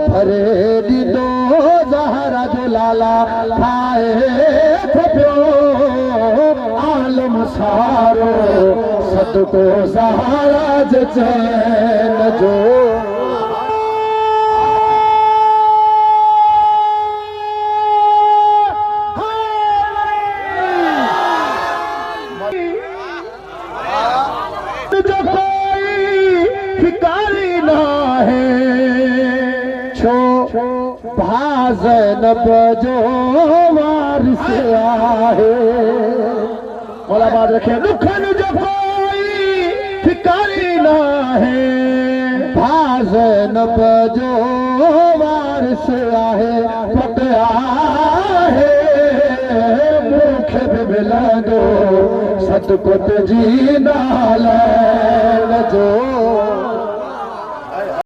फरे ॾींदो ज़हरा जो लाला ठाहे पियो आलम सारो सदको ज़हरा जे चैन जो जो कोई फिकारी ना है छो ज़ैनब जो वारिस आहे मौला बात रखे दुखन जो कोई फिकारी ना है ज़ैनब जो वारिस आहे पटिया है मूंखे बि मिलंदो सदको तुंहिंजी नाल